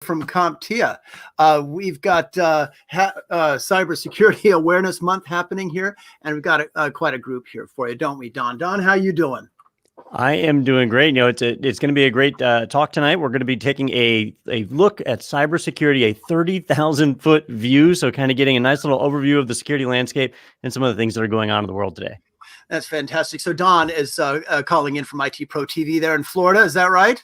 from CompTIA. We've got Cybersecurity Awareness Month happening here, and we've got quite a group here for you, don't we, Don? Don, how you doing? I am doing great. You know, it's going to be a great talk tonight. We're going to be taking a look at cybersecurity, a 30,000-foot view, so kind of getting a nice little overview of the security landscape and some of the things that are going on in the world today. That's fantastic. So Don is calling in from IT Pro TV there in Florida. Is that right?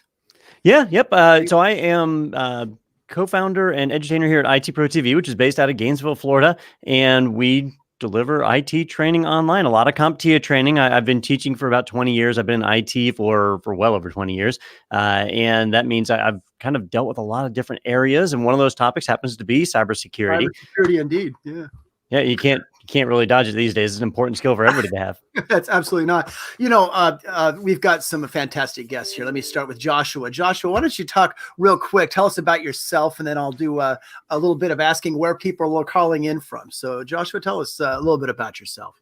Yeah, yep. So I am co-founder and edutainer here at IT Pro TV, which is based out of Gainesville, Florida, and we deliver IT training online, a lot of CompTIA training. I've been teaching for about 20 years. I've been in IT for well over 20 years. And that means I've kind of dealt with a lot of different areas. And one of those topics happens to be cybersecurity. Cybersecurity, indeed. Yeah. Yeah, you can't really dodge it these days. It's an important skill for everybody to have. That's absolutely not. You know, we've got some fantastic guests here. Let me start with Joshua. Joshua, why don't you talk real quick? Tell us about yourself, and then I'll do a little bit of asking where people are calling in from. So, Joshua, tell us a little bit about yourself.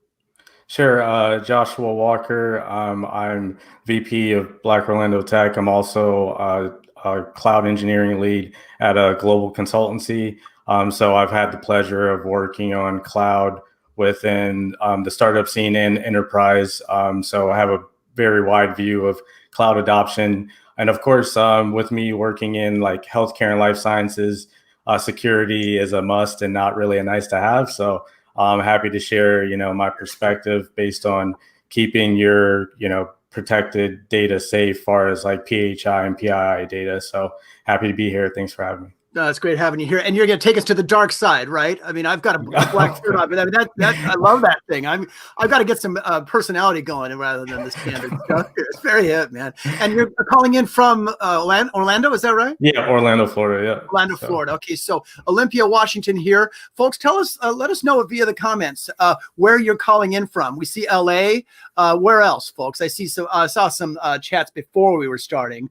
Sure. Joshua Walker. I'm VP of Black Orlando Tech. I'm also a cloud engineering lead at a global consultancy. So I've had the pleasure of working on cloud within the startup scene and enterprise. So I have a very wide view of cloud adoption. And of course, with me working in like healthcare and life sciences, security is a must and not really a nice to have. So I'm happy to share, my perspective based on keeping your, protected data safe as far as like PHI and PII data. So happy to be here. Thanks for having me. No, it's great having you here, and you're going to take us to the dark side, right? I mean, I've got a black shirt on, but I love that thing. I've got to get some personality going rather than the standard stuff here. It's very hip, man. And you're calling in from Orlando, is that right? Yeah, Orlando, Florida. Yeah, Orlando, Florida. Okay, so Olympia, Washington here, folks. Tell us, let us know via the comments where you're calling in from. We see LA. Where else, folks? I saw some chats before we were starting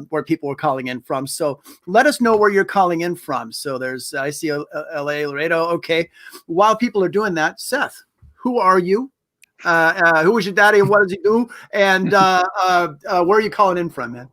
where people were calling in from. So let us know where you're calling in from. So I see LA, Laredo. Okay. While people are doing that, Seth, who are you? Who is your daddy and what does he do? And where are you calling in from, man?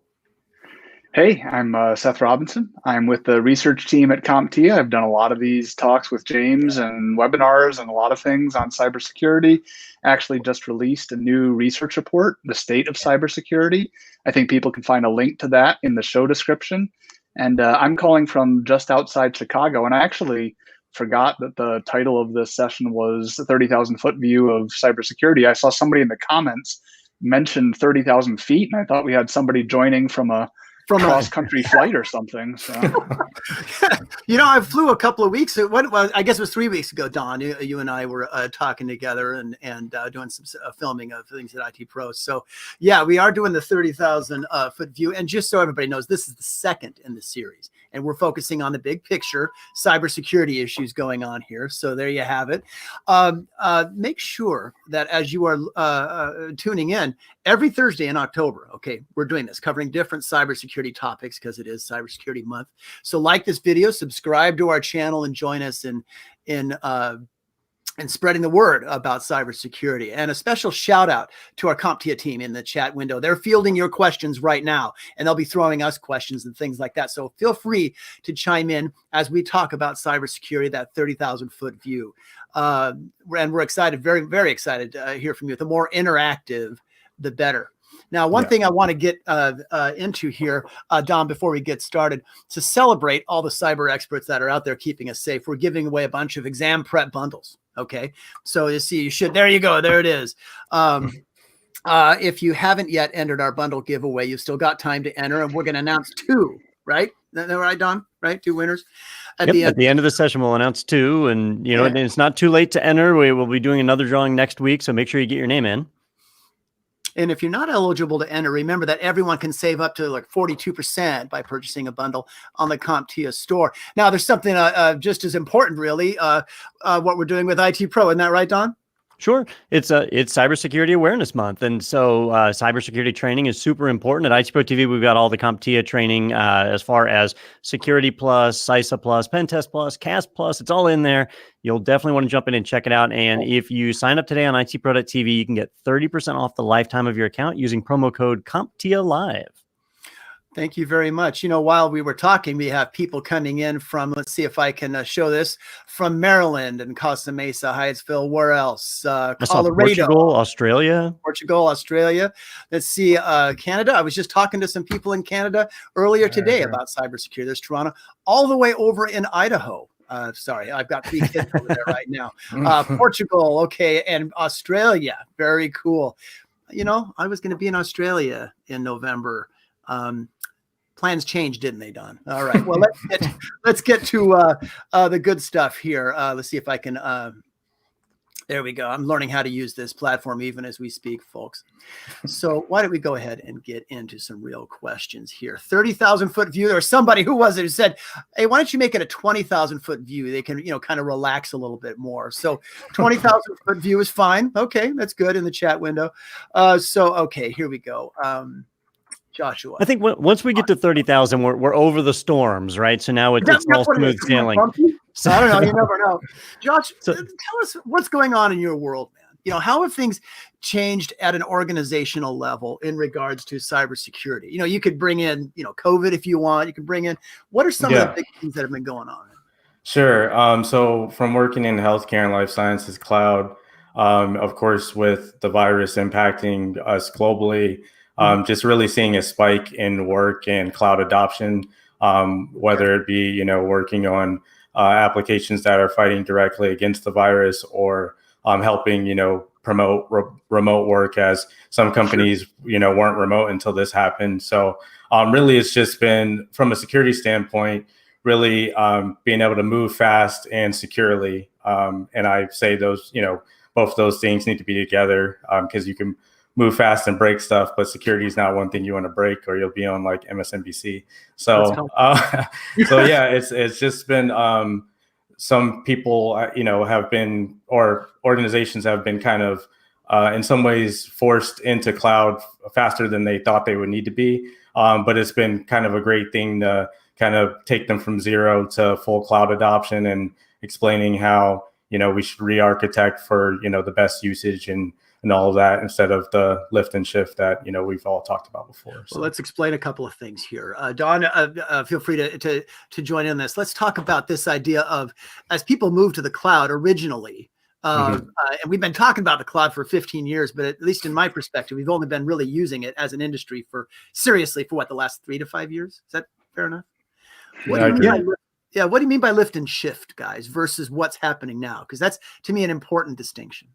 Hey, I'm Seth Robinson. I'm with the research team at CompTIA. I've done a lot of these talks with James and webinars and a lot of things on cybersecurity. Actually just released a new research report, The State of Cybersecurity. I think people can find a link to that in the show description. And I'm calling from just outside Chicago. And I actually forgot that the title of this session was the 30,000-foot view of cybersecurity. I saw somebody in the comments mention 30,000 feet, and I thought we had somebody joining from a cross-country flight or something. So. I flew a couple of weeks. I guess it was 3 weeks ago, Don. You and I were talking together and doing some filming of things at IT Pro. So, yeah, we are doing the 30,000-foot view. And just so everybody knows, this is the second in the series. And we're focusing on the big picture cybersecurity issues going on here. So there you have it. Make sure that as you are tuning in, every Thursday in October, okay, we're doing this, covering different cybersecurity topics because it is Cybersecurity Month. So like this video, subscribe to our channel, and join us in spreading the word about cybersecurity. And a special shout out to our CompTIA team in the chat window. They're fielding your questions right now, and they'll be throwing us questions and things like that. So feel free to chime in as we talk about cybersecurity, that 30,000-foot view. And we're excited, very, very excited to hear from you. The more interactive, the better. Now, one thing I want to get into here, Don, before we get started, to celebrate all the cyber experts that are out there keeping us safe, we're giving away a bunch of exam prep bundles. Okay, so there you go. There it is. If you haven't yet entered our bundle giveaway, you've still got time to enter, and we're going to announce two, right? Is that right, Don? Right? Two winners. At the end of the session, we'll announce two, and and it's not too late to enter. We will be doing another drawing next week, so make sure you get your name in. And if you're not eligible to enter, remember that everyone can save up to like 42% by purchasing a bundle on the CompTIA store. Now, there's something just as important, really, what we're doing with IT Pro. Isn't that right, Don? Sure. It's Cybersecurity Awareness Month. And so cybersecurity training is super important. At IT Pro TV, we've got all the CompTIA training as far as Security Plus, CISA Plus, Pen Test Plus, CAS Plus. It's all in there. You'll definitely want to jump in and check it out. And if you sign up today on itpro.tv, you can get 30% off the lifetime of your account using promo code CompTIA Live. Thank you very much. While we were talking, we have people coming in from, let's see if I can show this, from Maryland and Costa Mesa, Hyattsville, where else? I saw Colorado. Portugal, Australia. Let's see, Canada. I was just talking to some people in Canada earlier today about cybersecurity. There's Toronto, all the way over in Idaho. Sorry, I've got 3 kids over there right now. Portugal, okay, and Australia. Very cool. I was going to be in Australia in November. Plans changed, didn't they, Don? All right. Well, let's get to the good stuff here. Let's see if I can. There we go. I'm learning how to use this platform even as we speak, folks. So why don't we go ahead and get into some real questions here? 30,000 foot view. There was somebody, who was it, who said, "Hey, why don't you make it a 20,000 foot view? They can, kind of relax a little bit more." So 20,000 foot view is fine. Okay, that's good in the chat window. Okay, here we go. Joshua, I think once we get to 30,000, we're over the storms, right? So now it's all smooth sailing. So I don't know. You never know. Josh, tell us what's going on in your world, man. How have things changed at an organizational level in regards to cybersecurity? You could bring in, COVID if you want. You can bring in, what are some of the big things that have been going on? Sure. So from working in healthcare and life sciences cloud, of course, with the virus impacting us globally, just really seeing a spike in work and cloud adoption, whether it be, working on applications that are fighting directly against the virus, or helping, promote remote work, as some companies, weren't remote until this happened. So really, it's just been, from a security standpoint, really being able to move fast and securely. And I say those, both those things need to be together, because you can move fast and break stuff, but security is not one thing you want to break, or you'll be on like MSNBC. So, yeah, it's just been, some people, have been, or organizations have been kind of, in some ways forced into cloud faster than they thought they would need to be. But it's been kind of a great thing to kind of take them from zero to full cloud adoption, and explaining how, we should re-architect for, the best usage and all of that, instead of the lift and shift that, we've all talked about before. So. Well, let's explain a couple of things here. Don, feel free to join in this. Let's talk about this idea of, as people move to the cloud originally, and we've been talking about the cloud for 15 years, but at least in my perspective, we've only been really using it as an industry for the last 3 to 5 years. Is that fair enough? What do you mean by lift and shift, guys, versus what's happening now? Because that's, to me, an important distinction.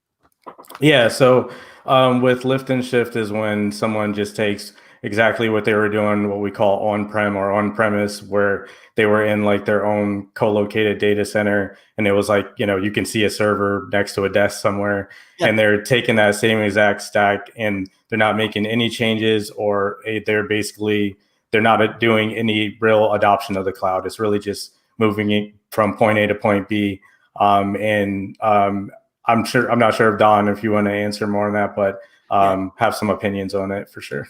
Yeah. So with lift and shift is when someone just takes exactly what they were doing, what we call on-prem or on-premise, where they were in like their own co-located data center. And it was like, you can see a server next to a desk somewhere, and they're taking that same exact stack, and they're not making any changes, or they're not doing any real adoption of the cloud. It's really just moving it from point A to point B. I'm not sure if Don, if you want to answer more on that, but have some opinions on it for sure.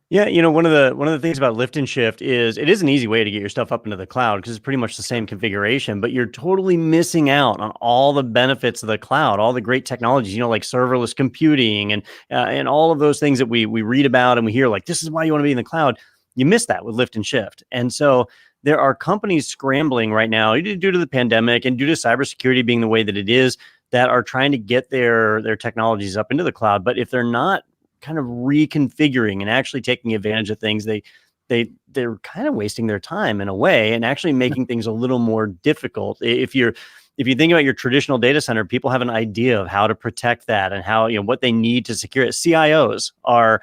Yeah. One of the things about lift and shift is it is an easy way to get your stuff up into the cloud, because it's pretty much the same configuration, but you're totally missing out on all the benefits of the cloud, all the great technologies, like serverless computing and all of those things that we read about and we hear, like, this is why you want to be in the cloud. You miss that with lift and shift. And so there are companies scrambling right now due to the pandemic and due to cybersecurity being the way that it is, that are trying to get their technologies up into the cloud. But if they're not kind of reconfiguring and actually taking advantage of things, they're kind of wasting their time in a way, and actually making things a little more difficult. If you think about your traditional data center, people have an idea of how to protect that and how, what they need to secure it. CIOs are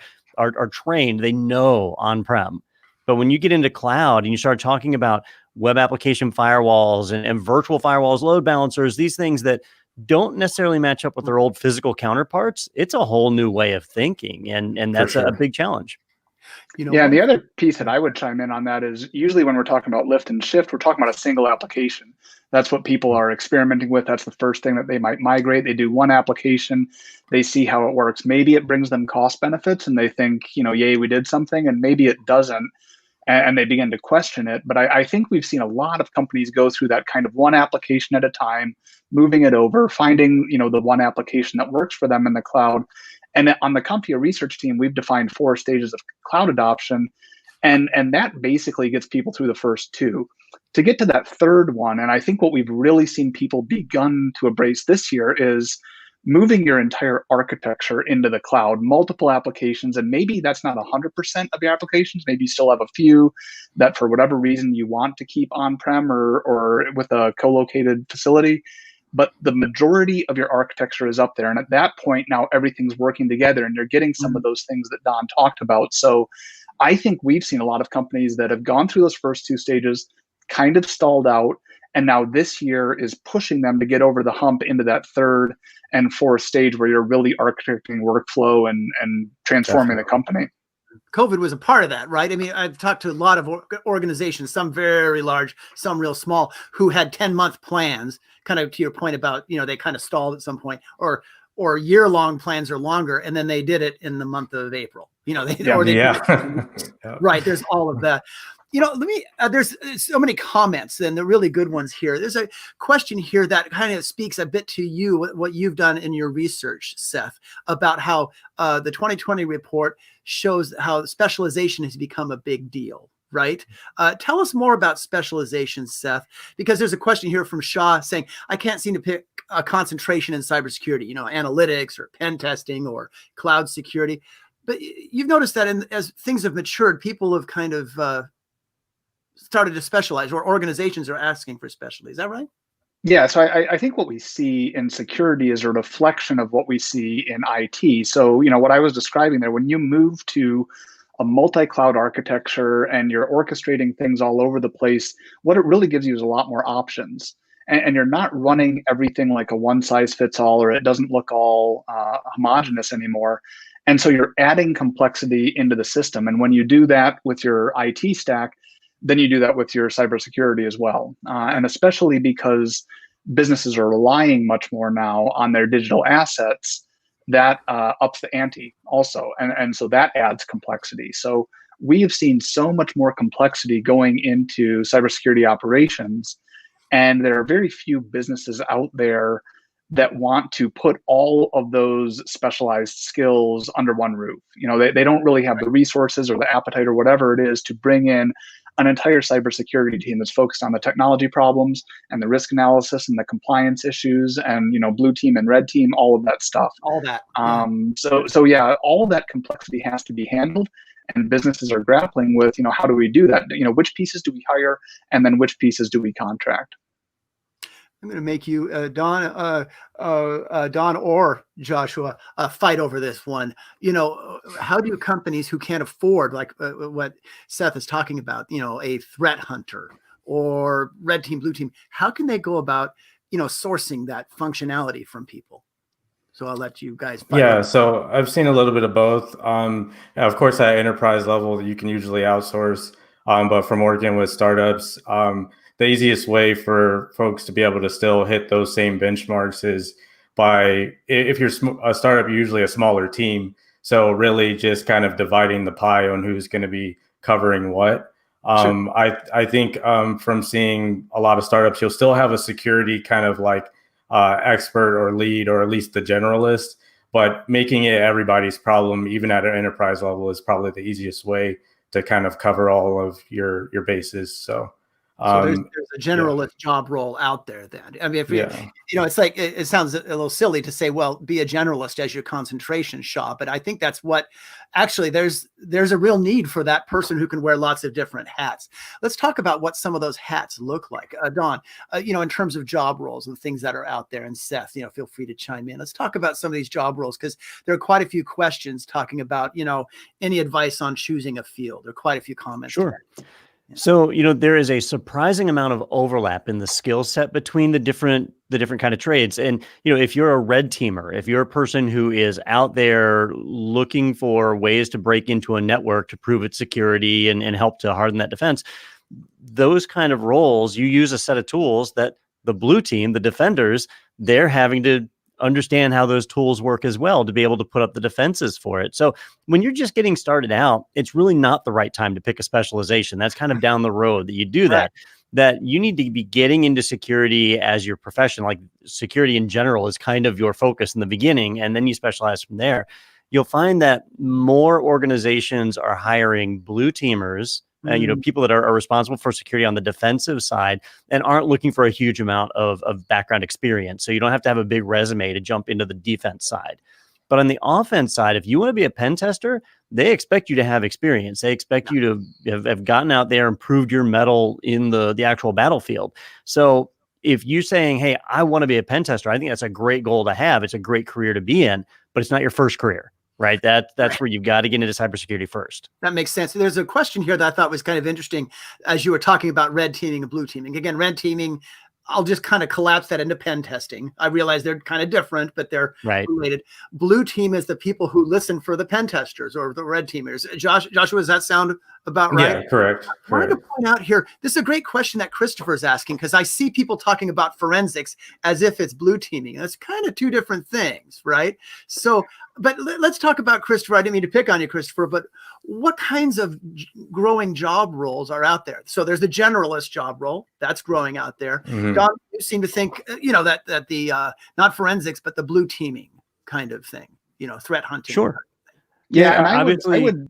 trained, they know on-prem. But when you get into cloud and you start talking about web application firewalls and virtual firewalls, load balancers, these things that don't necessarily match up with their old physical counterparts, it's a whole new way of thinking. And that's a big challenge. And the other piece that I would chime in on that is, usually when we're talking about lift and shift, we're talking about a single application. That's what people are experimenting with. That's the first thing that they might migrate. They do one application, they see how it works. Maybe it brings them cost benefits and they think, yay, we did something, and maybe it doesn't. And they begin to question it. But I think we've seen a lot of companies go through that kind of one application at a time, moving it over, finding, the one application that works for them in the cloud. And on the CompTIA research team, we've defined 4 stages of cloud adoption. And that basically gets people through the first two. To get to that third one, and I think what we've really seen people begun to embrace this year is moving your entire architecture into the cloud, multiple applications, and maybe that's not 100% of your applications. Maybe you still have a few that for whatever reason you want to keep on-prem or with a co-located facility. But the majority of your architecture is up there. And at that point, now everything's working together and you're getting some of those things that Don talked about. So I think we've seen a lot of companies that have gone through those first two stages, kind of stalled out, and now this year is pushing them to get over the hump into that third and fourth stage where you're really architecting workflow and transforming the company. COVID was a part of that, right? I mean, I've talked to a lot of organizations, some very large, some real small, who had 10-month plans, kind of to your point about, they kind of stalled at some point, or year-long plans or longer, and then they did it in the month of April. Right. There's all of that. There's so many comments and the really good ones here. There's a question here that kind of speaks a bit to you, what you've done in your research, Seth, about how the 2020 report shows how specialization has become a big deal, right? Tell us more about specialization, Seth, because there's a question here from Shaw saying, I can't seem to pick a concentration in cybersecurity, analytics or pen testing or cloud security. But you've noticed that as things have matured, people have kind of started to specialize, or organizations are asking for specialty. Is that right? Yeah, so I think what we see in security is a reflection of what we see in IT. So, what I was describing there, when you move to a multi-cloud architecture and you're orchestrating things all over the place, what it really gives you is a lot more options. And you're not running everything like a one-size-fits-all, or it doesn't look all homogenous anymore. And so you're adding complexity into the system. And when you do that with your IT stack, then you do that with your cybersecurity as well. And especially because businesses are relying much more now on their digital assets, that ups the ante also. And so that adds complexity. So we have seen so much more complexity going into cybersecurity operations. And there are very few businesses out there that want to put all of those specialized skills under one roof. They don't really have the resources or the appetite or whatever it is to bring in an entire cybersecurity team that's focused on the technology problems and the risk analysis and the compliance issues and, blue team and red team, all of that stuff. All that. So yeah, all of that complexity has to be handled, and businesses are grappling with, how do we do that? Which pieces do we hire, and then which pieces do we contract? I'm going to make you, Don or Joshua, fight over this one. How do companies who can't afford, like what Seth is talking about, a threat hunter or red team, blue team, how can they go about, sourcing that functionality from people? So I'll let you guys fight. Yeah, so I've seen a little bit of both. Of course, at enterprise level, you can usually outsource, but from working with startups, the easiest way for folks to be able to still hit those same benchmarks is by, if you're a startup, you're usually a smaller team. So really just kind of dividing the pie on who's going to be covering what. Sure. I think from seeing a lot of startups, you'll still have a security kind of like expert or lead, or at least the generalist, but making it everybody's problem, even at an enterprise level, is probably the easiest way to kind of cover all of your bases. So there's a generalist job role out there then. I mean, if it's like, it sounds a little silly to say, well, be a generalist as your concentration shop, but I think that's what actually there's a real need for that person who can wear lots of different hats. Let's talk about what some of those hats look like. Don, in terms of job roles and things that are out there, and Seth, feel free to chime in. Let's talk about some of these job roles, because there are quite a few questions talking about, any advice on choosing a field. There are quite a few comments. Sure. So, there is a surprising amount of overlap in the skill set between the different kind of trades. And, if you're a red teamer, if you're a person who is out there looking for ways to break into a network to prove its security and help to harden that defense, those kind of roles, you use a set of tools that the blue team, the defenders, they're having to understand how those tools work as well to be able to put up the defenses for it. So when you're just getting started out, it's really not the right time to pick a specialization. That's kind of down the road that you do that. That you need to be getting into security as your profession. Like security in general is kind of your focus in the beginning, and then you specialize from there. you'll find that more organizations are hiring blue teamers, people that are responsible for security on the defensive side and aren't looking for a huge amount of background experience. So you don't have to have a big resume to jump into the defense side. But on the offense side, if you want to be a pen tester, they expect you to have experience. They expect you to have gotten out there and proved your mettle in the actual battlefield. So if you're saying, hey, I want to be a pen tester, I think that's a great goal to have. It's a great career to be in, but it's not your first career. Right. That's where you've got to get into cybersecurity first. That makes sense. There's a question here that I thought was kind of interesting as you were talking about red teaming and blue teaming. Again, red teaming, I'll just kind of collapse that into pen testing. I realize they're kind of different, but they're related. Blue team is the people who listen for the pen testers or the red teamers. Joshua, does that sound about right? Yeah, correct. I wanted to point out here, this is a great question that Christopher is asking, because I see people talking about forensics as if it's blue teaming. That's kind of two different things, right? So, but let's talk about, Christopher. I didn't mean to pick on you, Christopher, but what kinds of growing job roles are out there? So there's the generalist job role that's growing out there. Don, you seem to think, that the not forensics, but the blue teaming kind of thing, threat hunting. Sure. Yeah, and I would.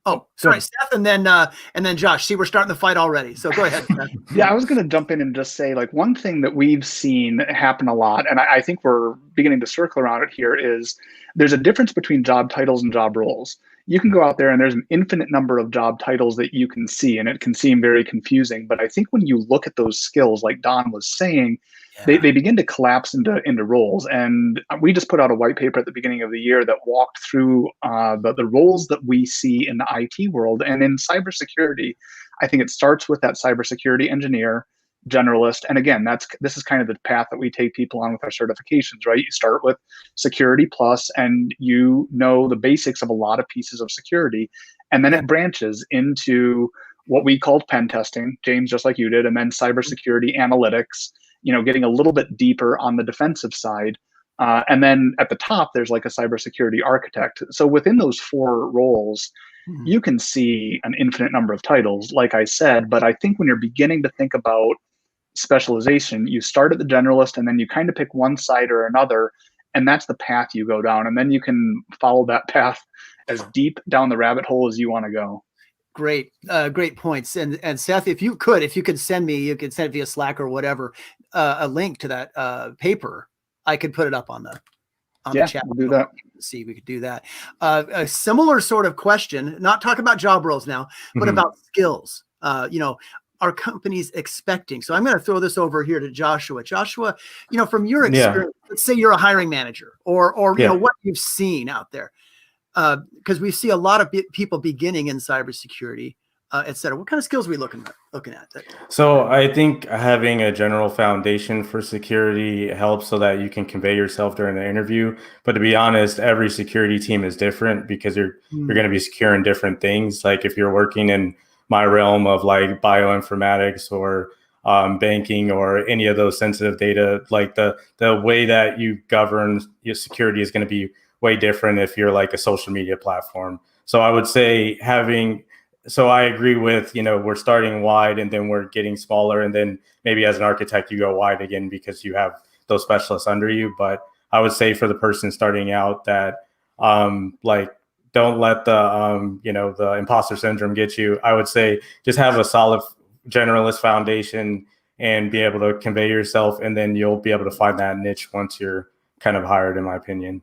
Oh, sorry, Seth, and then Josh. See, we're starting the fight already. So go ahead, Seth. Yeah, I was going to jump in and just say, like, one thing that we've seen happen a lot, and I think we're beginning to circle around it here, is there's a difference between job titles and job roles. You can go out there and there's an infinite number of job titles that you can see, and it can seem very confusing. But I think when you look at those skills, like Don was saying, they begin to collapse into roles. And we just put out a white paper at the beginning of the year that walked through the roles that we see in the IT world. And in cybersecurity, I think it starts with that cybersecurity engineer, generalist. And again, this is kind of the path that we take people on with our certifications, right? You start with Security Plus, and you know the basics of a lot of pieces of security. And then it branches into what we called pen testing, James, just like you did, and then cybersecurity analytics, getting a little bit deeper on the defensive side. And then at the top, there's like a cybersecurity architect. So within those four roles, you can see an infinite number of titles, like I said. But I think when you're beginning to think about specialization, you start at the generalist, and then you kind of pick one side or another, and that's the path you go down. And then you can follow that path as deep down the rabbit hole as you want to go. Great points. And Seth, if you could send me, you could send it via Slack or whatever, a link to that paper. I could put it up on the chat. We'll do that. See, we could do that. A similar sort of question, not talk about job roles now, but about skills. Are companies expecting? So I'm going to throw this over here to Joshua. Joshua, from your experience, let's say you're a hiring manager, or what you've seen out there, because we see a lot of people beginning in cybersecurity, et cetera. What kind of skills are we looking at? So I think having a general foundation for security helps so that you can convey yourself during the interview. But to be honest, every security team is different because you're going to be securing different things. Like if you're working in my realm of like bioinformatics or banking or any of those sensitive data, like the way that you govern your security is going to be way different if you're like a social media platform. So I would say so I agree with, we're starting wide and then we're getting smaller. And then maybe as an architect, you go wide again because you have those specialists under you. But I would say for the person starting out that don't let the imposter syndrome get you. I would say just have a solid generalist foundation and be able to convey yourself. And then you'll be able to find that niche once you're kind of hired, in my opinion,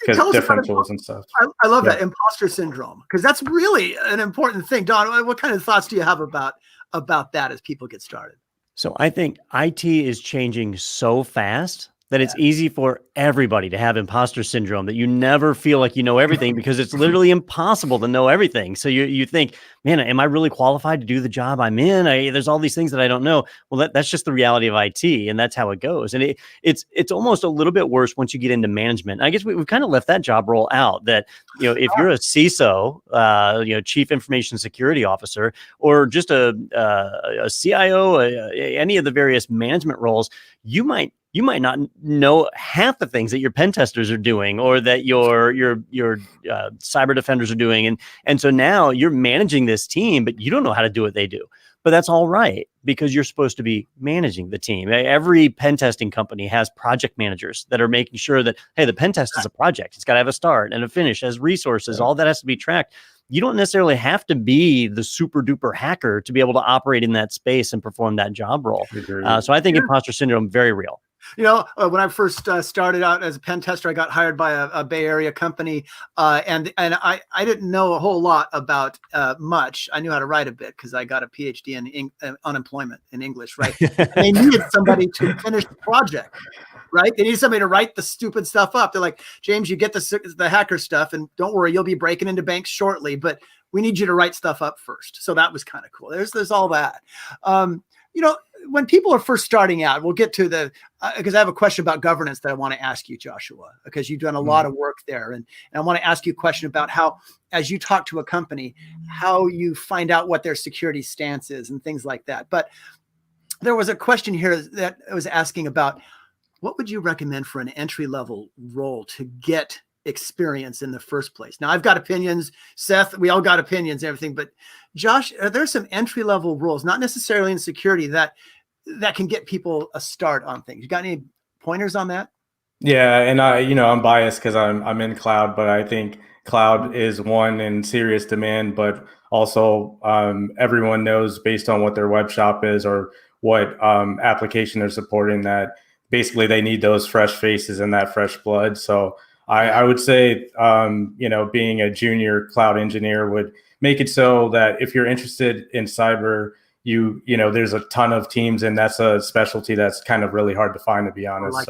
because different tools and stuff. I love that imposter syndrome, because that's really an important thing. Don, what kind of thoughts do you have about that as people get started? So I think IT is changing so fast that it's easy for everybody to have imposter syndrome, that you never feel like you know everything because it's literally impossible to know everything. So you think, man, am I really qualified to do the job I'm in? There's all these things that I don't know. Well, that's just the reality of IT, and that's how it goes. And it's almost a little bit worse once you get into management. I guess we've kind of left that job role out, that, if you're a CISO, Chief Information Security Officer, or just a CIO, any of the various management roles, you might not know half the things that your pen testers are doing or that your cyber defenders are doing. And so now you're managing this team, but you don't know how to do what they do. but that's all right because you're supposed to be managing the team. Every pen testing company has project managers that are making sure that, hey, the pen test is a project. It's got to have a start and a finish, has resources, all that has to be tracked. You don't necessarily have to be the super duper hacker to be able to operate in that space and perform that job role. So I think imposter syndrome, very real. When I first started out as a pen tester, I got hired by a Bay Area company, and I didn't know a whole lot about much. I knew how to write a bit because I got a PhD in unemployment in English, right? And they needed somebody to finish the project, right? They needed somebody to write the stupid stuff up. They're like, James, you get the hacker stuff, and don't worry, you'll be breaking into banks shortly, but we need you to write stuff up first. So that was kind of cool. There's all that. When people are first starting out, we'll get to because I have a question about governance that I want to ask you, Joshua, because you've done a lot of work there. And I want to ask you a question about how, as you talk to a company, how you find out what their security stance is and things like that. But there was a question here that I was asking about, what would you recommend for an entry-level role to get experience in the first place? Now, I've got opinions. Seth, we all got opinions and everything, but Josh, are there some entry-level roles, not necessarily in security, that can get people a start on things? You got any pointers on that? Yeah, and I'm biased because I'm in cloud, but I think cloud is one in serious demand, but also everyone knows based on what their web shop is or what application they're supporting that basically they need those fresh faces and that fresh blood. So I would say, being a junior cloud engineer would make it so that if you're interested in cyber, there's a ton of teams, and that's a specialty that's kind of really hard to find, to be honest.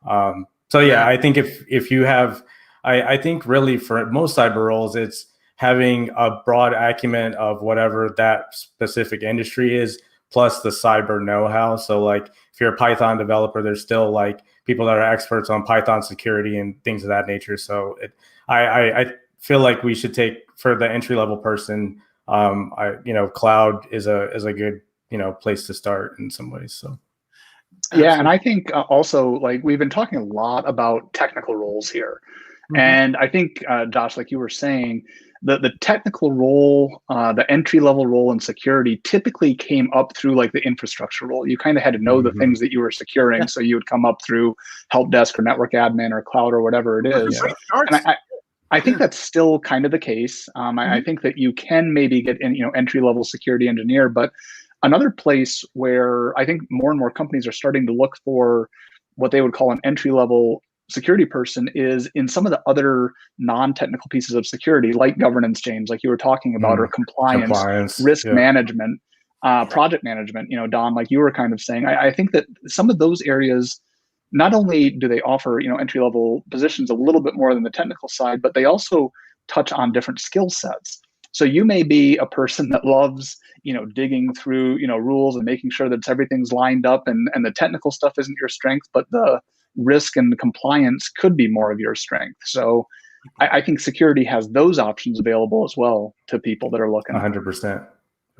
I think if you have, I think really for most cyber roles, it's having a broad acumen of whatever that specific industry is, plus the cyber know-how. So like if you're a Python developer, there's still like people that are experts on Python security and things of that nature. So I feel like we should take, for the entry-level person, cloud is a good, place to start in some ways. So. Yeah. And I think also, like, we've been talking a lot about technical roles here. Mm-hmm. And I think, Josh, like you were saying, the technical role, the entry-level role in security typically came up through like the infrastructure role. You kind of had to know the things that you were securing. Yeah. So you would come up through help desk or network admin or cloud or whatever it is. Yeah. And I think that's still kind of the case. I think that you can maybe get in, entry-level security engineer, but another place where I think more and more companies are starting to look for what they would call an entry-level security person is in some of the other non-technical pieces of security, like governance, James, like you were talking about, or compliance, risk management, project management, Don, like you were kind of saying. I think that some of those areas, not only do they offer, entry-level positions a little bit more than the technical side, but they also touch on different skill sets. So you may be a person that loves, digging through, rules and making sure that everything's lined up and the technical stuff isn't your strength, but the risk and compliance could be more of your strength. So I think security has those options available as well to people that are looking. 100%.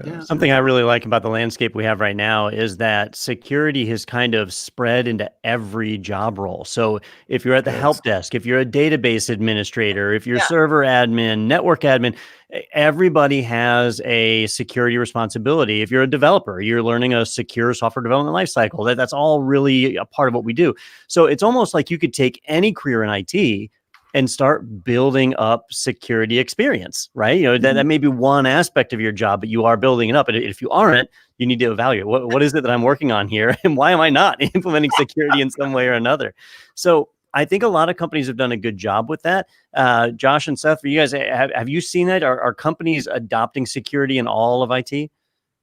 Yeah. Something I really like about the landscape we have right now is that security has kind of spread into every job role. So if you're at the help desk, if you're a database administrator, if you're server admin, network admin, everybody has a security responsibility. If you're a developer, you're learning a secure software development lifecycle. That's all really a part of what we do. So it's almost like you could take any career in IT and start building up security experience, right? That may be one aspect of your job, but you are building it up. And if you aren't, you need to evaluate what is it that I'm working on here, and why am I not implementing security in some way or another? So I think a lot of companies have done a good job with that. Josh and Seth, for you guys, have you seen that? Are companies adopting security in all of IT?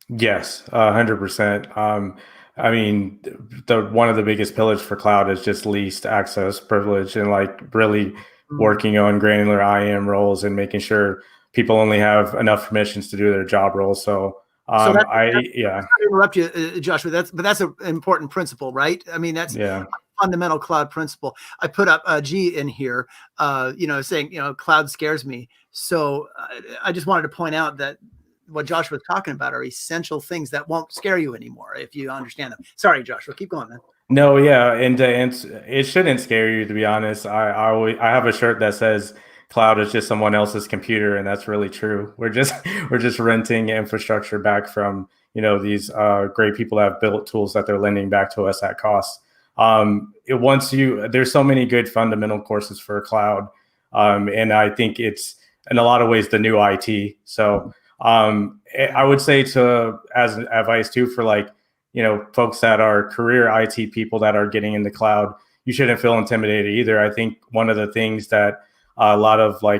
Yes, 100%. I mean, one of the biggest pillars for cloud is just least access privilege, and like really working on granular IAM roles and making sure people only have enough permissions to do their job role. So interrupt you, Joshua. That's an important principle, right? I mean, that's a fundamental cloud principle. I put up G in here, saying, cloud scares me. So I just wanted to point out that what Joshua was talking about are essential things that won't scare you anymore if you understand them. Sorry, Joshua, keep going, man. No, yeah, and it shouldn't scare you, to be honest. I have a shirt that says cloud is just someone else's computer, and that's really true. We're just renting infrastructure back from these great people that have built tools that they're lending back to us at cost. There's so many good fundamental courses for cloud. And I think it's in a lot of ways the new IT. So I would say as advice too, for folks that are career IT people that are getting in the cloud, you shouldn't feel intimidated either. I think one of the things that a lot of I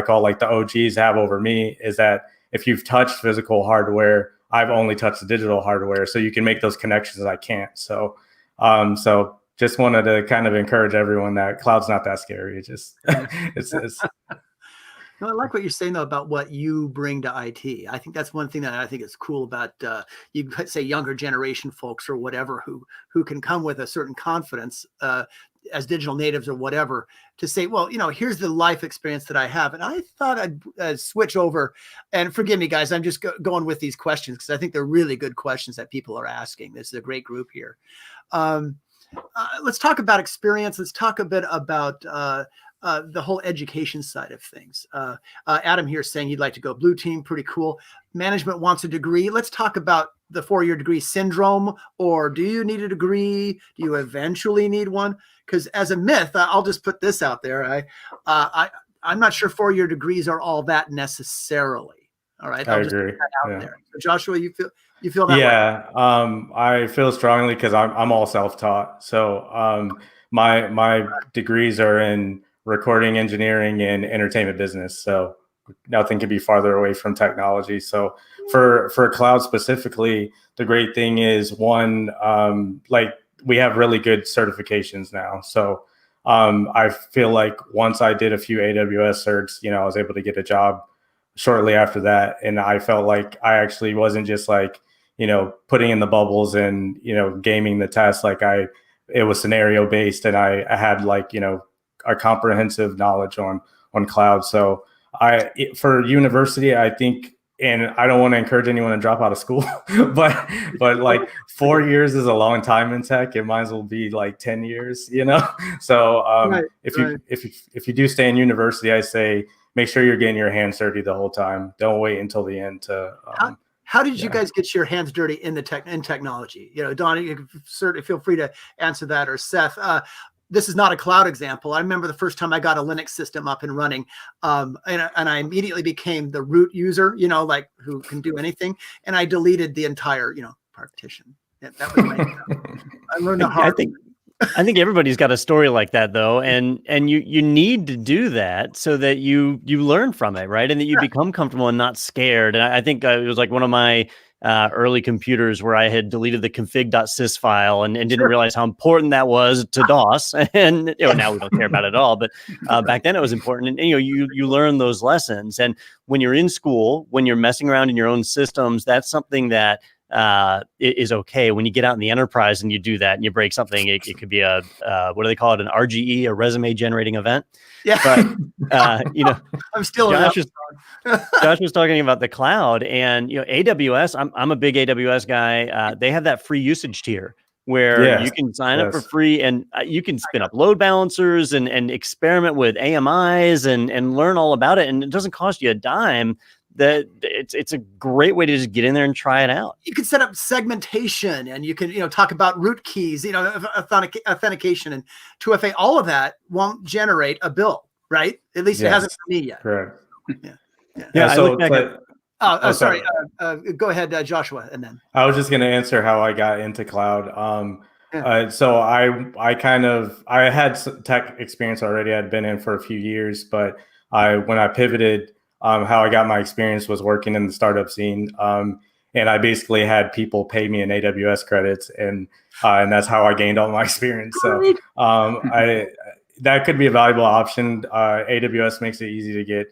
call the OGs have over me is that if you've touched physical hardware, I've only touched the digital hardware, so you can make those connections I can't. So just wanted to kind of encourage everyone that cloud's not that scary. It just it's No, I like what you're saying though about what you bring to IT. I think that's one thing that I think is cool about you could say younger generation folks or whatever who can come with a certain confidence as digital natives or whatever to say, well, here's the life experience that I have. And I thought I'd switch over, and forgive me guys, I'm just going with these questions because I think they're really good questions that people are asking. This is a great group here. Let's talk about experience. Let's talk a bit about the whole education side of things. Adam here is saying he'd like to go blue team. Pretty cool. Management wants a degree. Let's talk about the 4-year degree syndrome, or do you need a degree? Do you eventually need one? Because as a myth, I'll just put this out there. I'm not sure 4-year degrees are all that necessarily. All right. I'll just agree. put that out there. So Joshua, you feel that way? Yeah. I feel strongly because I'm all self-taught. So my degrees are in recording engineering and entertainment business. So nothing could be farther away from technology. So for cloud specifically, the great thing is one, we have really good certifications now. So I feel like once I did a few AWS certs, I was able to get a job shortly after that. And I felt like I actually wasn't just putting in the bubbles and, gaming the test. It was scenario based, and I had a comprehensive knowledge on cloud. So for university, I think, and I don't want to encourage anyone to drop out of school, but 4 years is a long time in tech. It might as well be 10 years, So if you do stay in university, I say make sure you're getting your hands dirty the whole time. Don't wait until the end to. How did you guys get your hands dirty in technology? Donnie, you can certainly feel free to answer that, or Seth. This is not a cloud example. I remember the first time I got a Linux system up and running, and I immediately became the root user, who can do anything, and I deleted the entire, partition. That was my. I learned the hard. I think everybody's got a story like that though, and you need to do that so that you learn from it, right? And that you become comfortable and not scared. And I think it was one of my early computers where I had deleted the config.sys file and didn't realize how important that was to DOS. And now we don't care about it at all, but back then it was important. And you learn those lessons. And when you're in school, when you're messing around in your own systems, that's something that is okay. When you get out in the enterprise and you do that and you break something, it could be a what do they call it, an RGE, a resume generating event. Yeah. But I'm still Josh was talking about the cloud, and AWS. I'm a big AWS guy. They have that free usage tier where you can sign up for free, and you can spin up load balancers and experiment with AMIs and learn all about it, and it doesn't cost you a dime. That it's a great way to just get in there and try it out. You can set up segmentation, and you can talk about root keys, authentication and 2FA. All of that won't generate a bill, right? At least it hasn't for me yet. Correct. Yeah. So sorry. Go ahead, Joshua, and then I was just going to answer how I got into cloud. So I had some tech experience already. I'd been in for a few years, but when I pivoted. How I got my experience was working in the startup scene, and I basically had people pay me in AWS credits, and that's how I gained all my experience. So that could be a valuable option. AWS makes it easy to get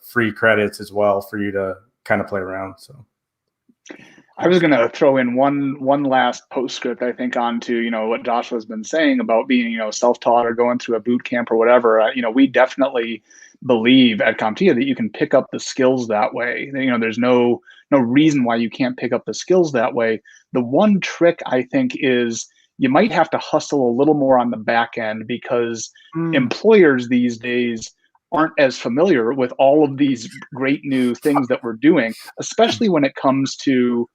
free credits as well for you to kind of play around. So I was going to throw in one last postscript, I think, onto what Joshua's been saying about being self-taught or going through a boot camp or whatever. We definitely believe at CompTIA that you can pick up the skills that way. There's no reason why you can't pick up the skills that way. The one trick, I think, is you might have to hustle a little more on the back end, because employers these days aren't as familiar with all of these great new things that we're doing, especially when it comes to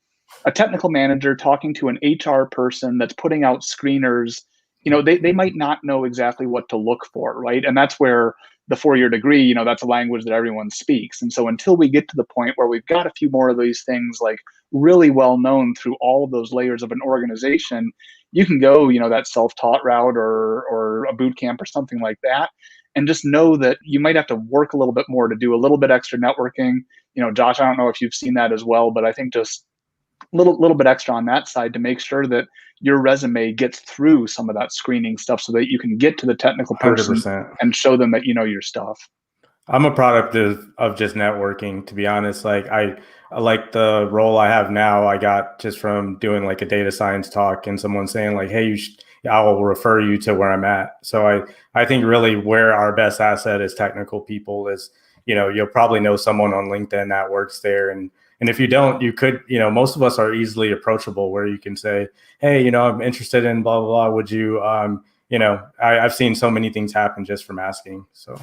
a technical manager talking to an HR person that's putting out screeners. They might not know exactly what to look for, right? And that's where the 4-year degree, that's a language that everyone speaks. And so until we get to the point where we've got a few more of these things like really well known through all of those layers of an organization, you can go, that self-taught route or a boot camp or something like that. And just know that you might have to work a little bit more to do a little bit extra networking. Josh, I don't know if you've seen that as well, but I think just little bit extra on that side to make sure that your resume gets through some of that screening stuff so that you can get to the technical person 100%. and show them that you know your stuff. I'm a product of just networking, to be honest. Like I like the role I have now, I got just from doing like a data science talk and someone saying like, hey, I will refer you to where I'm at. So I think really where our best asset is technical people is, you'll probably know someone on LinkedIn that works there. And if you don't, you could, most of us are easily approachable where you can say, hey, I'm interested in blah, blah, blah. Would you, I've seen so many things happen just from asking. So.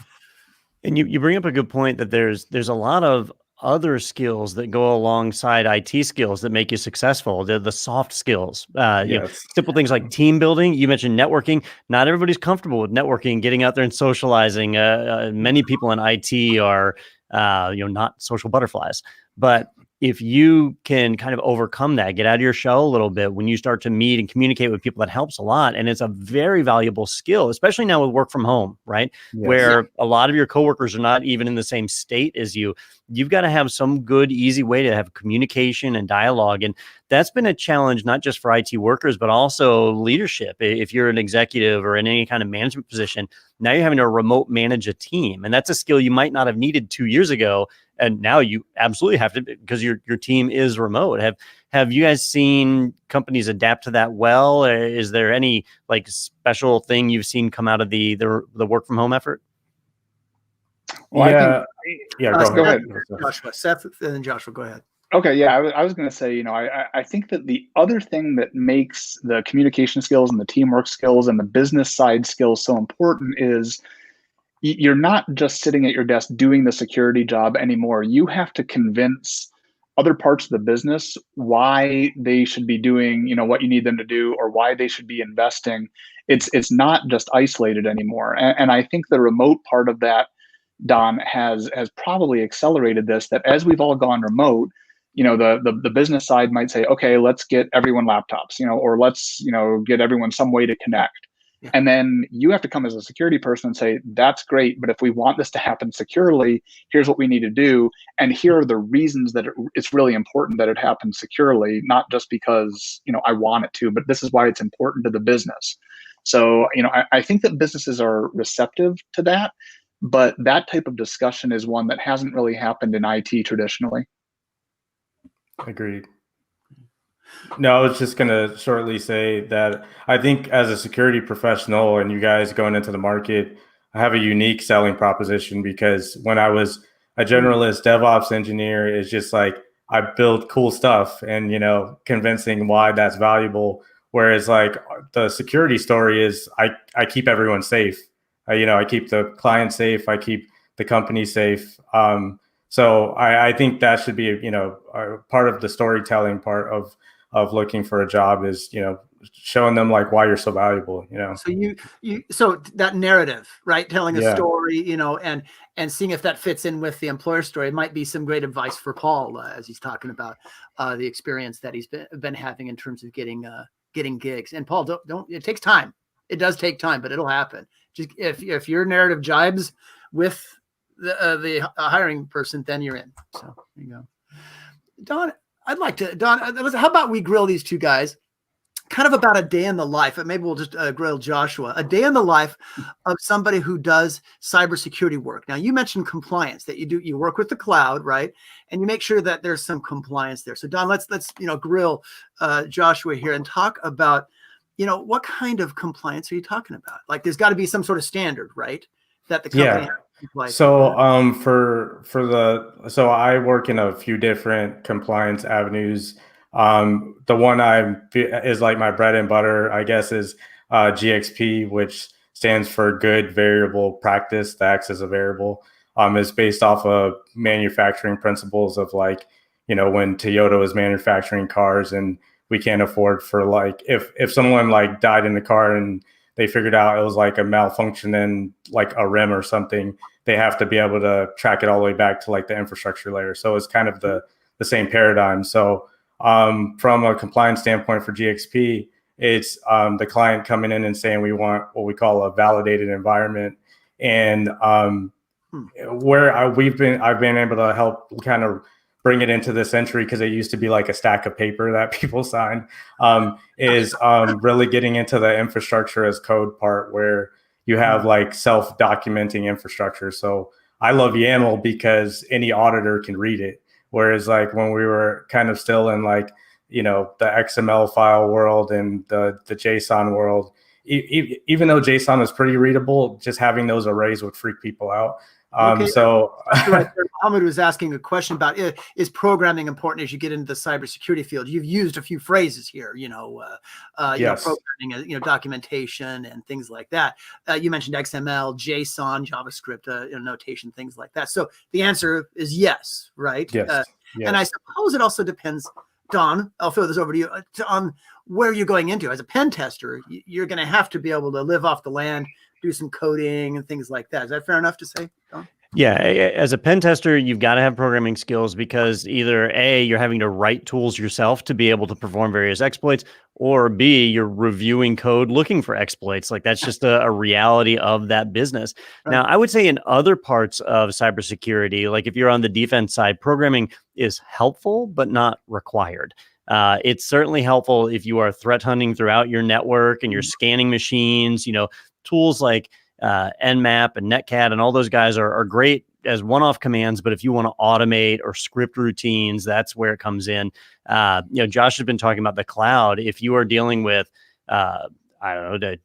And you bring up a good point that there's a lot of other skills that go alongside IT skills that make you successful. They're the soft skills, Yes. simple things like team building. You mentioned networking. Not everybody's comfortable with networking, getting out there and socializing. Many people in IT are, not social butterflies, but if you can kind of overcome that, get out of your shell a little bit when you start to meet and communicate with people, that helps a lot. And it's a very valuable skill, especially now with work from home, right? Yes. Where a lot of your coworkers are not even in the same state as you. You've got to have some good, easy way to have communication and dialogue. And that's been a challenge, not just for IT workers, but also leadership. If you're an executive or in any kind of management position, now you're having to remote manage a team. And that's a skill you might not have needed 2 years ago. And now you absolutely have to, because your team is remote. Have you guys seen companies adapt to that well? Is there any like special thing you've seen come out of the work from home effort? Well, Go ahead. Joshua, Seth, and then Joshua, go ahead. Okay, yeah, I was going to say, I think that the other thing that makes the communication skills and the teamwork skills and the business side skills so important is you're not just sitting at your desk doing the security job anymore. You have to convince other parts of the business why they should be doing, what you need them to do, or why they should be investing. It's not just isolated anymore. And I think the remote part of that, Don, has probably accelerated this, that as we've all gone remote, the business side might say, okay, let's get everyone laptops, or let's, get everyone some way to connect. Yeah. And then you have to come as a security person and say, that's great, but if we want this to happen securely, here's what we need to do. And here are the reasons that it's really important that it happens securely, not just because, I want it to, but this is why it's important to the business. So, I think that businesses are receptive to that, but that type of discussion is one that hasn't really happened in IT traditionally. Agreed. No, I was just going to shortly say that I think as a security professional and you guys going into the market, I have a unique selling proposition, because when I was a generalist DevOps engineer, it's just like I build cool stuff and, convincing why that's valuable. Whereas like the security story is I keep everyone safe. I keep the client safe. I keep the company safe. So I think that should be, a part of the storytelling part of looking for a job is, showing them like why you're so valuable, So so that narrative, right? Telling a story, and seeing if that fits in with the employer story might be some great advice for Paul as he's talking about the experience that he's been having in terms of getting gigs. And Paul, don't it takes time. It does take time, but it'll happen. Just if your narrative jibes with the hiring person, then you're in. So there you go. Don, how about we grill these two guys kind of about a day in the life, and maybe we'll just grill Joshua, a day in the life of somebody who does cybersecurity work. Now, you mentioned compliance, that you work with the cloud, right? And you make sure that there's some compliance there. So Don, let's grill Joshua here and talk about, what kind of compliance are you talking about? Like there's got to be some sort of standard, right? That the company has to comply with. So so I work in a few different compliance avenues. The one is like my bread and butter, I guess, is GXP, which stands for good variable practice. The X is a variable. Is based off of manufacturing principles of like, when Toyota was manufacturing cars and we can't afford for like, if someone like died in the car and they figured out it was like a malfunction in like a rim or something, they have to be able to track it all the way back to like the infrastructure layer. So it's kind of the same paradigm. So from a compliance standpoint for GXP, it's the client coming in and saying we want what we call a validated environment. And where I've been able to help kind of bring it into this century, because it used to be like a stack of paper that people signed, is really getting into the infrastructure as code part, where you have like self-documenting infrastructure. So I love YAML because any auditor can read it. Whereas like when we were kind of still in like, the XML file world and the JSON world, even though JSON is pretty readable, just having those arrays would freak people out. So right there, Mohammed was asking a question about is programming important as you get into the cybersecurity field? You've used a few phrases here, Yes. Programming, documentation and things like that. You mentioned XML, JSON, JavaScript, notation, things like that. So the answer is yes, right? Yes. Yes. And I suppose it also depends, Don, I'll throw this over to you, on where you're going into. As a pen tester, you're going to have to be able to live off the land, do some coding and things like that. Is that fair enough to say, Don? Yeah, as a pen tester, you've got to have programming skills, because either A, you're having to write tools yourself to be able to perform various exploits, or B, you're reviewing code looking for exploits. Like that's just a reality of that business. Right. Now, I would say in other parts of cybersecurity, like if you're on the defense side, programming is helpful, but not required. It's certainly helpful if you are threat hunting throughout your network and you're scanning machines. Tools like Nmap and Netcat and all those guys are great as one-off commands, but if you want to automate or script routines, that's where it comes in. Josh has been talking about the cloud. If you are dealing with, the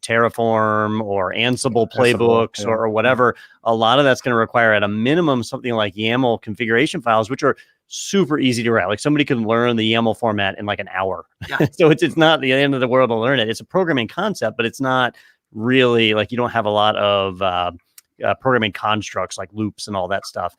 Terraform or Ansible playbooks or whatever, a lot of that's going to require at a minimum something like YAML configuration files, which are super easy to write. Like somebody can learn the YAML format in like an hour. Yeah. So it's not the end of the world to learn it. It's a programming concept, but it's not really like you don't have a lot of programming constructs like loops and all that stuff.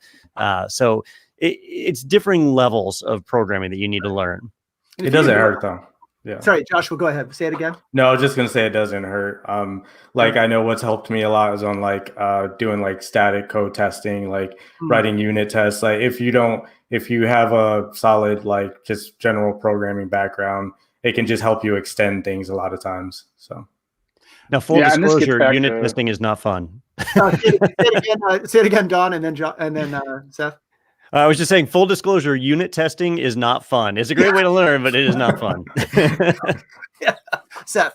So it's differing levels of programming that you need to learn. It doesn't hurt though. Yeah. Sorry, Joshua, go ahead. Say it again. No, I was just going to say it doesn't hurt. I know what's helped me a lot is on like doing like static code testing, like writing unit tests. Like if you have a solid, like just general programming background, it can just help you extend things a lot of times. So. Now, full disclosure, unit testing is not fun. Say it again, Don, and then Seth. I was just saying, full disclosure, unit testing is not fun. It's a great way to learn, but it is not fun. Yeah. Seth.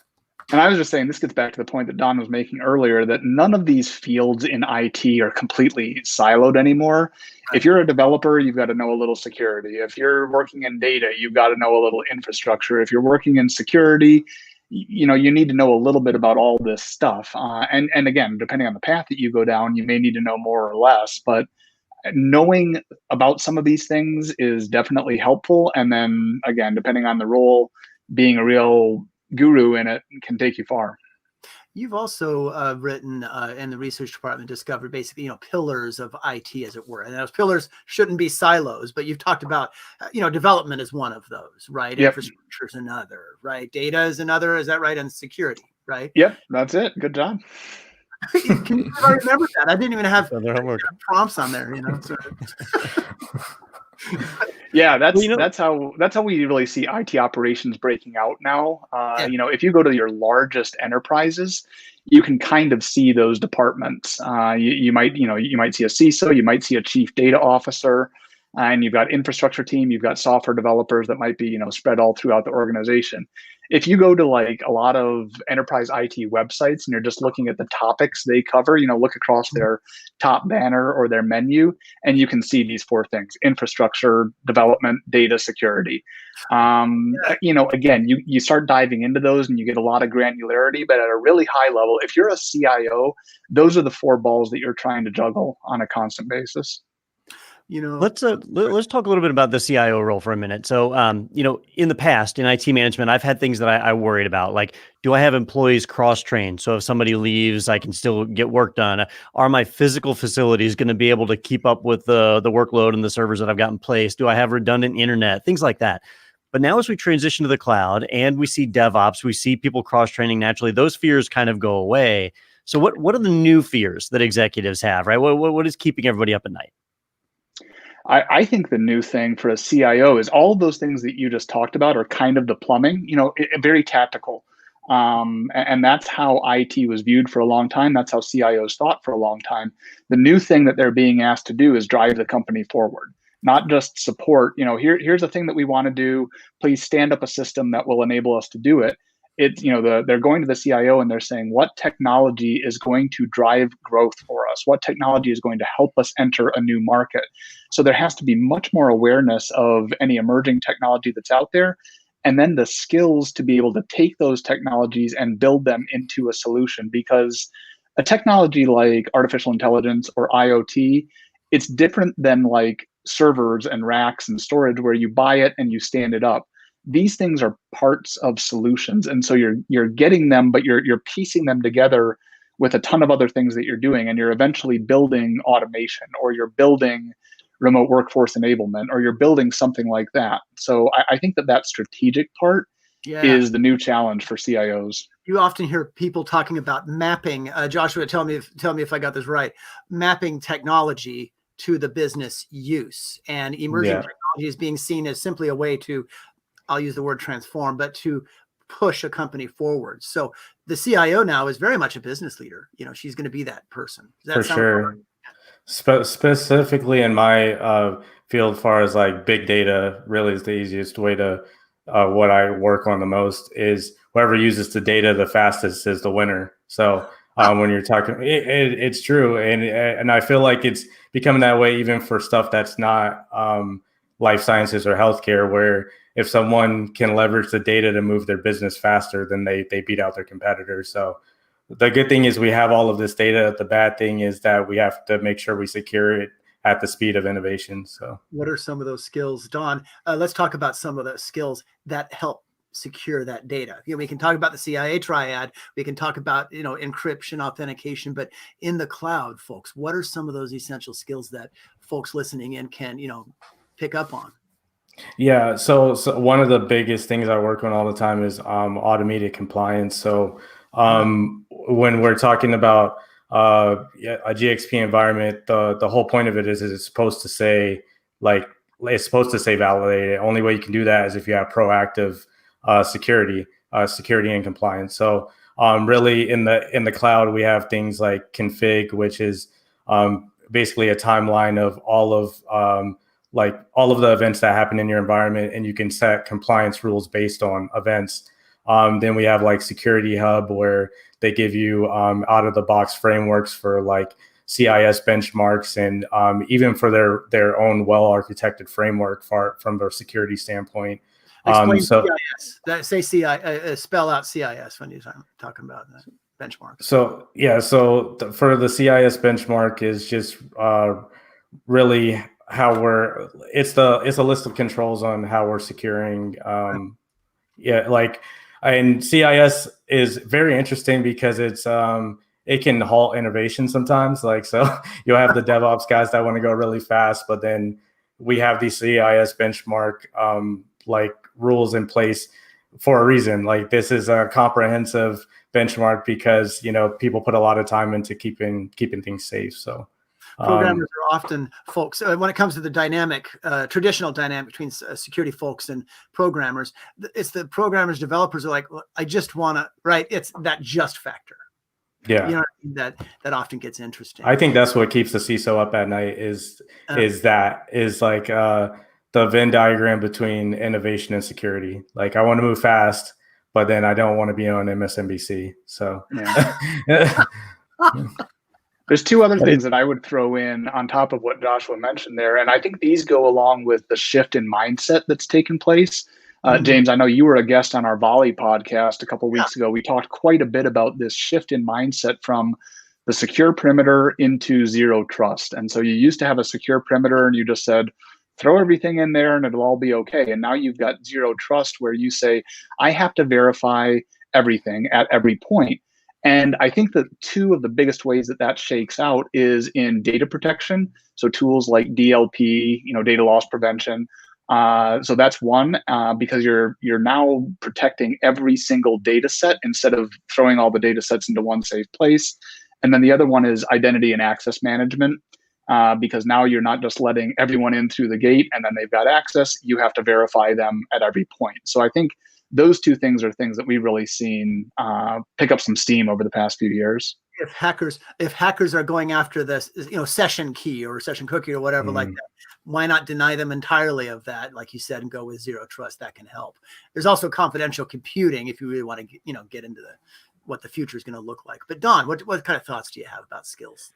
And I was just saying, this gets back to the point that Don was making earlier, that none of these fields in IT are completely siloed anymore. Right. If you're a developer, you've got to know a little security. If you're working in data, you've got to know a little infrastructure. If you're working in security, you need to know a little bit about all this stuff. And again, depending on the path that you go down, you may need to know more or less, but knowing about some of these things is definitely helpful. And then again, depending on the role, being a real guru in it can take you far. You've also written in the research department, discovered basically, pillars of IT, as it were. And those pillars shouldn't be silos, but you've talked about, development is one of those, right? Yep. Infrastructure is another, right? Data is another, is that right? And security, right? Yep, that's it. Good job. Can you remember that? I didn't even have prompts on there, So. Yeah, that's how we really see IT operations breaking out now. If you go to your largest enterprises, you can kind of see those departments. You might see a CISO, you might see a chief data officer, and you've got infrastructure team, you've got software developers that might be spread all throughout the organization. If you go to like a lot of enterprise IT websites and you're just looking at the topics they cover, look across their top banner or their menu, and you can see these 4 things: infrastructure, development, data, security. Again, you start diving into those and you get a lot of granularity, but at a really high level, if you're a CIO, those are the 4 balls that you're trying to juggle on a constant basis. Let's talk a little bit about the CIO role for a minute. So, in the past in IT management, I've had things that I worried about, like, do I have employees cross-trained? So if somebody leaves, I can still get work done. Are my physical facilities going to be able to keep up with the workload and the servers that I've got in place? Do I have redundant internet? Things like that. But now as we transition to the cloud and we see DevOps, we see people cross-training naturally, those fears kind of go away. So what are the new fears that executives have, right? What is keeping everybody up at night? I think the new thing for a CIO is all of those things that you just talked about are kind of the plumbing, very tactical. And that's how IT was viewed for a long time. That's how CIOs thought for a long time. The new thing that they're being asked to do is drive the company forward, not just support, here's a thing that we want to do. Please stand up a system that will enable us to do it. They're going to the CIO and they're saying, what technology is going to drive growth for us? What technology is going to help us enter a new market? So there has to be much more awareness of any emerging technology that's out there, and then the skills to be able to take those technologies and build them into a solution. Because a technology like artificial intelligence or IoT, it's different than like servers and racks and storage where you buy it and you stand it up. These things are parts of solutions, and so you're getting them, but you're piecing them together with a ton of other things that you're doing, and you're eventually building automation, or you're building remote workforce enablement, or you're building something like that. So I think that strategic part is the new challenge for CIOs. You often hear people talking about mapping. Joshua, tell me if I got this right. Mapping technology to the business use, and emerging technology is being seen as simply a way to, I'll use the word transform, but to push a company forward. So the CIO now is very much a business leader. She's going to be that person. Does that for sound sure? Specifically in my field, as far as like big data, really is the easiest way to what I work on the most is whoever uses the data the fastest is the winner. So when you're talking, it's true, and I feel like it's becoming that way even for stuff that's not life sciences or healthcare, where if someone can leverage the data to move their business faster, then they beat out their competitors. So the good thing is we have all of this data. The bad thing is that we have to make sure we secure it at the speed of innovation. So what are some of those skills, Don? Let's talk about some of those skills that help secure that data. We can talk about the CIA triad. We can talk about, encryption, authentication, but in the cloud, folks, what are some of those essential skills that folks listening in can, pick up on? Yeah. So one of the biggest things I work on all the time is automated compliance. So when we're talking about a GXP environment, the whole point of it is it's supposed to say validated. The only way you can do that is if you have proactive security and compliance. So really in the cloud, we have things like config, which is basically a timeline of all of the events that happen in your environment, and you can set compliance rules based on events. Then we have like Security Hub, where they give you out of the box frameworks for like CIS benchmarks, and even for their own well-architected framework from their security standpoint. Explain CIS. Say CIS, spell out CIS when you're talking about that benchmark. So for the CIS benchmark is just really how it's a list of controls on how we're securing. And CIS is very interesting because it can halt innovation sometimes. So you'll have the DevOps guys that want to go really fast, but then we have these CIS benchmark rules in place for a reason. This is a comprehensive benchmark because people put a lot of time into keeping things safe. So programmers are often folks when it comes to the traditional dynamic between security folks and programmers. It's the programmers, developers are like, well, I just want to, right? It's that just factor. Yeah, that often gets interesting. I think that's what keeps the CISO up at night is the Venn diagram between innovation and security. I want to move fast, but then I don't want to be on MSNBC. So yeah. There's two other things that I would throw in on top of what Joshua mentioned there. And I think these go along with the shift in mindset that's taken place. James, I know you were a guest on our Volley podcast a couple of weeks ago. We talked quite a bit about this shift in mindset from the secure perimeter into zero trust. And so you used to have a secure perimeter and you just said, throw everything in there and it'll all be okay. And now you've got zero trust where you say, I have to verify everything at every point. And I think that two of the biggest ways that that shakes out is in data protection. So tools like DLP, data loss prevention. So that's one, because you're now protecting every single data set instead of throwing all the data sets into one safe place. And then the other one is identity and access management, because now you're not just letting everyone in through the gate and then they've got access. You have to verify them at every point. So I think those two things are things that we've really seen pick up some steam over the past few years. If hackers are going after this, session key or session cookie or whatever like that, why not deny them entirely of that, like you said, and go with zero trust? That can help. There's also confidential computing if you really want to, get into what the future is going to look like. But Don, what kind of thoughts do you have about skills?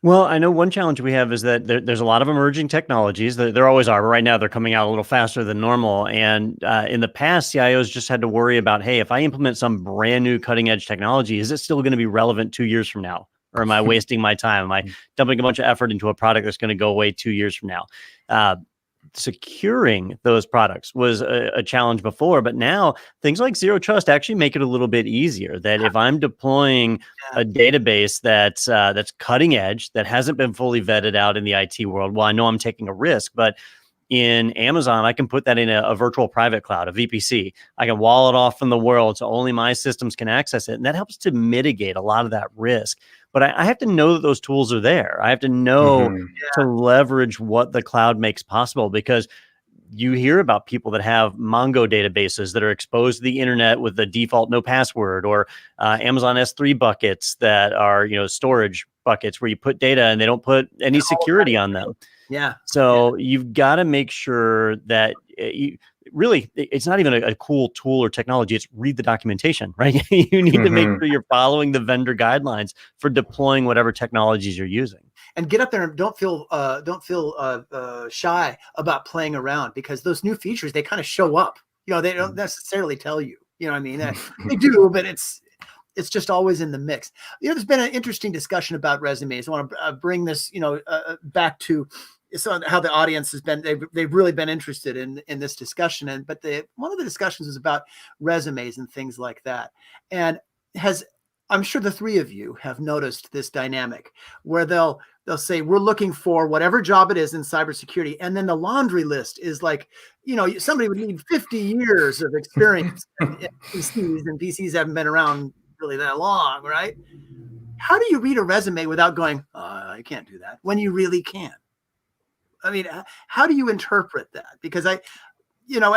Well, I know one challenge we have is that there's a lot of emerging technologies. There always are, but right now they're coming out a little faster than normal. And in the past, CIOs just had to worry about, hey, if I implement some brand new cutting edge technology, is it still going to be relevant 2 years from now? Or am I wasting my time? Am I dumping a bunch of effort into a product that's going to go away 2 years from now? Securing those products was a challenge before, but now things like zero trust actually make it a little bit easier. That if I'm deploying a database that's cutting edge, that hasn't been fully vetted out in the IT world, well, I know I'm taking a risk, but in Amazon, I can put that in a virtual private cloud, a VPC. I can wall it off from the world so only my systems can access it. And that helps to mitigate a lot of that risk. But I have to know that those tools are there. I have to know to leverage what the cloud makes possible, because you hear about people that have Mongo databases that are exposed to the internet with the default no password, or Amazon S3 buckets that are, storage buckets where you put data and they don't put any security on them. Yeah. So you've got to make sure that it's not even a cool tool or technology. It's read the documentation, right? You need to make sure you're following the vendor guidelines for deploying whatever technologies you're using. And get up there and don't feel shy about playing around, because those new features, they kind of show up. They don't necessarily tell you. You know what I mean? They do, but it's just always in the mix. There's been an interesting discussion about resumes. I want to bring this, back to how the audience has been. They've really been interested in this discussion. But one of the discussions is about resumes and things like that. And I'm sure the three of you have noticed this dynamic where they'll say, we're looking for whatever job it is in cybersecurity. And then the laundry list is like, somebody would need 50 years of experience in PCs, and PCs haven't been around really that long, right? How do you read a resume without going, I can't do that, when you really can? I mean, how do you interpret that? Because I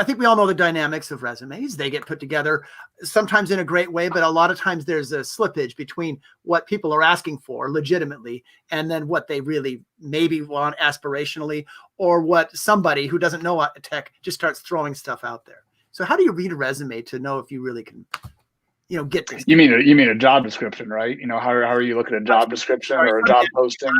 think we all know the dynamics of resumes. They get put together sometimes in a great way, but a lot of times there's a slippage between what people are asking for legitimately and then what they really maybe want aspirationally, or what somebody who doesn't know tech just starts throwing stuff out there. So how do you read a resume to know if you really can, get this? You mean a job description, right? How are you looking at a job description or a job posting?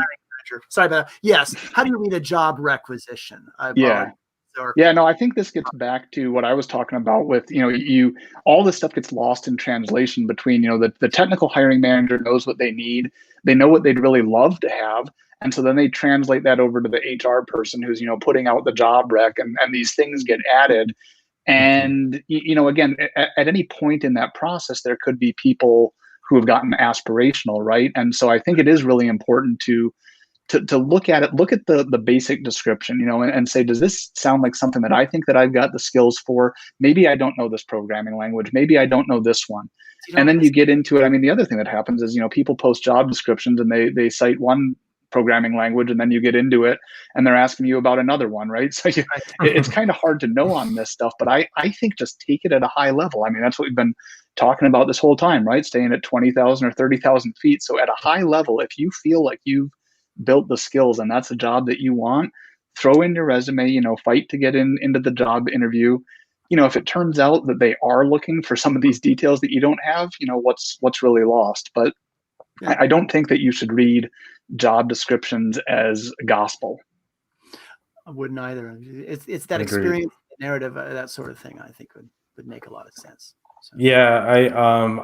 Sorry, but yes. How do you read a job requisition? No, I think this gets back to what I was talking about with, all this stuff gets lost in translation between, the technical hiring manager knows what they need. They know what they'd really love to have. And so then they translate that over to the HR person who's, putting out the job rec, and these things get added. And, again, at any point in that process, there could be people who have gotten aspirational, right? And so I think it is really important to look at the basic description, and say, does this sound like something that I think that I've got the skills for? Maybe I don't know this programming language. Maybe I don't know this one. And then you get into it. I mean, the other thing that happens is, people post job descriptions and they cite one programming language, and then you get into it and they're asking you about another one, right? So it's kind of hard to know on this stuff, but I think just take it at a high level. I mean, that's what we've been talking about this whole time, right? Staying at 20,000 or 30,000 feet. So at a high level, if you feel like you've built the skills and that's a job that you want, throw in your resume, fight to get into the job interview. If it turns out that they are looking for some of these details that you don't have, what's really lost. But I don't think that you should read job descriptions as gospel. I wouldn't either. It's that experience, narrative, that sort of thing, I think would make a lot of sense. Yeah,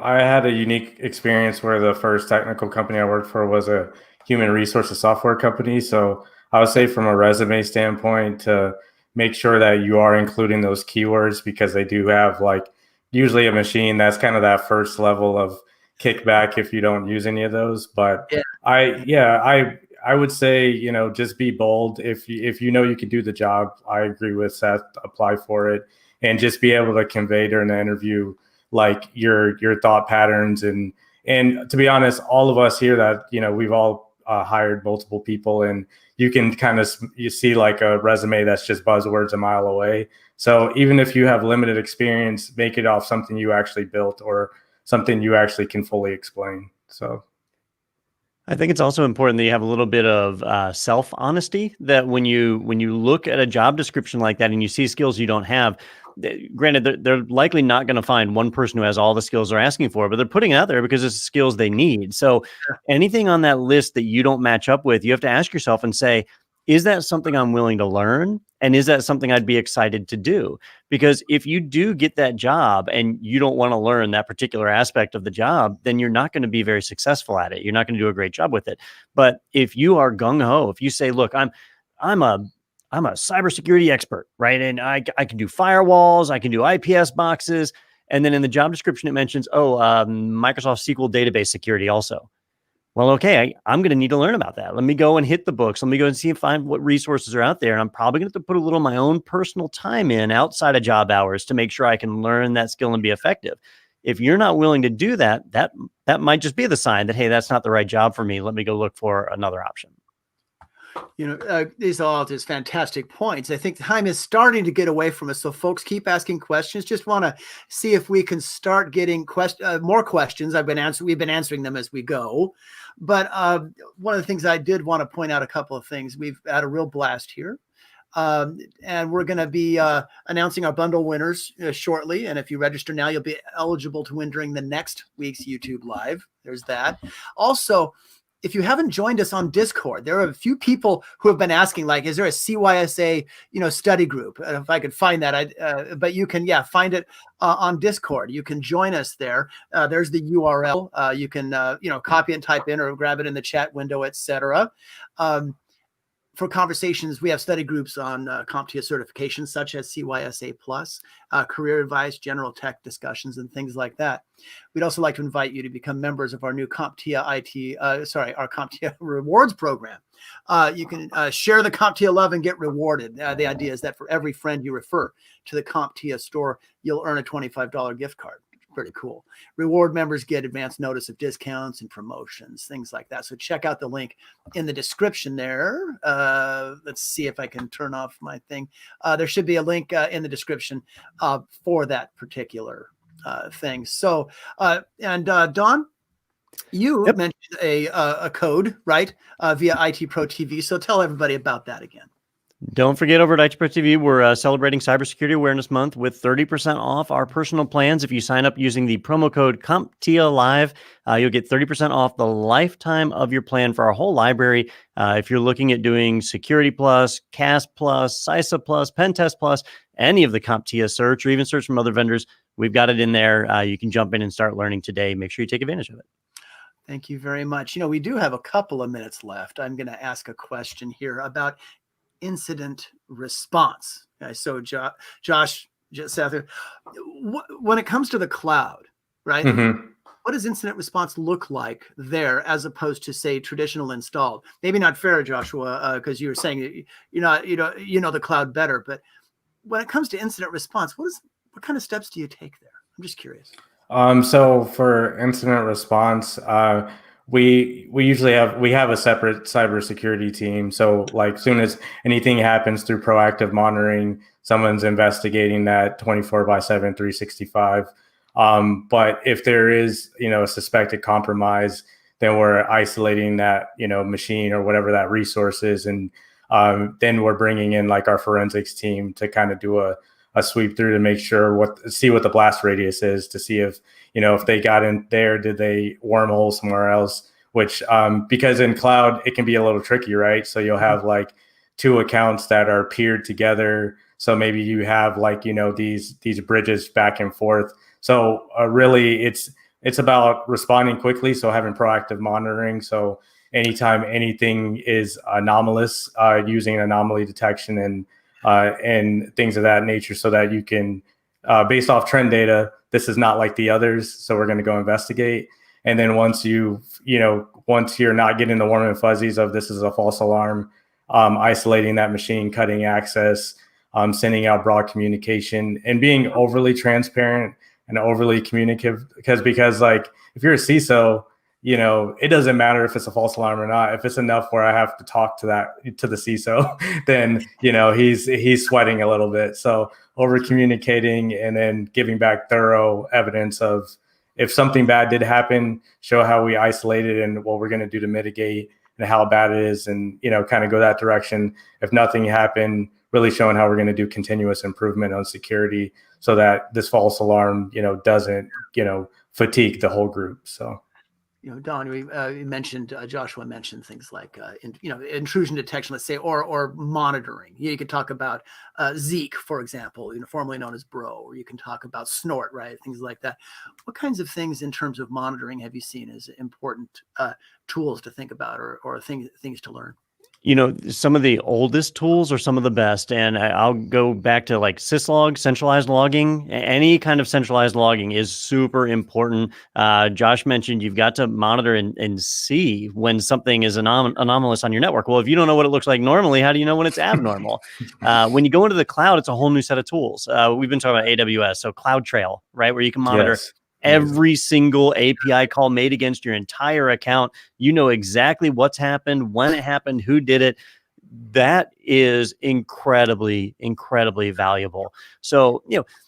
I had a unique experience where the first technical company I worked for was a human resources software company. So I would say from a resume standpoint to make sure that you are including those keywords, because they do have like usually a machine that's kind of that first level of kickback if you don't use any of those. But Yeah. I would say, just be bold. If you know you can do the job, I agree with Seth, apply for it, and just be able to convey during the interview like your thought patterns. And to be honest, all of us here that we've all hired multiple people, and you can kind of you see like a resume that's just buzzwords a mile away. So even if you have limited experience, make it off something you actually built or something you actually can fully explain. So I think it's also important that you have a little bit of self-honesty, that when you look at a job description like that and you see skills you don't have, granted, they're likely not going to find one person who has all the skills they're asking for, but they're putting it out there because it's skills they need. So anything on that list that you don't match up with, you have to ask yourself and say, is that something I'm willing to learn? And is that something I'd be excited to do? Because if you do get that job and you don't want to learn that particular aspect of the job, then you're not going to be very successful at it. You're not going to do a great job with it. But if you are gung-ho, if you say, look, I'm a cybersecurity expert, right? And I can do firewalls, I can do IPS boxes. And then in the job description, it mentions, Microsoft SQL database security also. Well, okay, I'm going to need to learn about that. Let me go and hit the books. Let me go and see and find what resources are out there. And I'm probably going to have to put a little of my own personal time in outside of job hours to make sure I can learn that skill and be effective. If you're not willing to do that, that might just be the sign that, hey, that's not the right job for me. Let me go look for another option. These are all just fantastic points. I think time is starting to get away from us. So folks, keep asking questions. Just want to see if we can start getting more questions. We've been answering them as we go. But one of the things I did want to point out a couple of things. We've had a real blast here. And we're going to be announcing our bundle winners shortly. And if you register now, you'll be eligible to win during the next week's YouTube Live. There's that. Also, if you haven't joined us on Discord, there are a few people who have been asking, like, is there a CYSA, study group? If I could find that, but you can, find it on Discord. You can join us there. There's the URL. You can, copy and type in or grab it in the chat window, etc. For conversations, we have study groups on CompTIA certifications such as CYSA Plus, career advice, general tech discussions, and things like that. We'd also like to invite you to become members of our new CompTIA our CompTIA rewards program. You can share the CompTIA love and get rewarded. The idea is that for every friend you refer to the CompTIA store, you'll earn a $25 gift card. Pretty cool. Reward members get advance notice of discounts and promotions, things like that. So check out the link in the description there. Let's see if I can turn off my thing. There should be a link in the description for that particular thing. So, Don, you mentioned a code, right, via IT Pro TV. So tell everybody about that again. Don't forget, over at IT Pro TV, we're celebrating Cybersecurity Awareness Month with 30% off our personal plans. If you sign up using the promo code CompTIA Live, you'll get 30% off the lifetime of your plan for our whole library. If you're looking at doing Security Plus, CAS Plus, CISA Plus, Pen Test Plus, any of the CompTIA search, or even search from other vendors, we've got it in there. You can jump in and start learning today. Make sure you take advantage of it. Thank you very much. We do have a couple of minutes left. I'm going to ask a question here about incident response. Okay, so Josh, Seth, when it comes to the cloud, right? Mm-hmm. What does incident response look like there as opposed to, say, traditional installed? Maybe not fair, Joshua, because you were saying you know the cloud better. But when it comes to incident response, what kind of steps do you take there? I'm just curious. So for incident response, we usually have a separate cybersecurity team. So like soon as anything happens through proactive monitoring, someone's investigating that 24/7, 365. But if there is, a suspected compromise, then we're isolating that, machine or whatever that resource is. And then we're bringing in like our forensics team to kind of do a sweep through to make sure see what the blast radius is, to see if, if they got in there, did they wormhole somewhere else, which, because in cloud, it can be a little tricky, right? So you'll have like two accounts that are peered together. So maybe you have like, these bridges back and forth. So really, it's about responding quickly. So having proactive monitoring. So anytime anything is anomalous, using anomaly detection and things of that nature, so that you can, based off trend data, this is not like the others. So we're going to go investigate. And then once you're not getting the warm and fuzzies of this is a false alarm, isolating that machine, cutting access, sending out broad communication, and being overly transparent and overly communicative. Because like if you're a CISO, it doesn't matter if it's a false alarm or not. If it's enough where I have to talk to the CISO, then he's sweating a little bit. So over communicating and then giving back thorough evidence of if something bad did happen, show how we isolated and what we're going to do to mitigate and how bad it is, and kind of go that direction. If nothing happened, really showing how we're going to do continuous improvement on security so that this false alarm doesn't fatigue the whole group. So Don, we mentioned, Joshua mentioned things like, intrusion detection, let's say, or monitoring. You could talk about Zeek, for example, formerly known as Bro, or you can talk about Snort, right? Things like that. What kinds of things in terms of monitoring have you seen as important tools to think about or things to learn? Some of the oldest tools are some of the best. And I'll go back to like syslog, centralized logging. Any kind of centralized logging is super important. Josh mentioned you've got to monitor and see when something is anomalous on your network. Well, if you don't know what it looks like normally, how do you know when it's abnormal? When you go into the cloud, it's a whole new set of tools. We've been talking about AWS, so CloudTrail, right? Where you can monitor every single API call made against your entire account. You know exactly what's happened, when it happened, who did it. That is incredibly, incredibly valuable. So,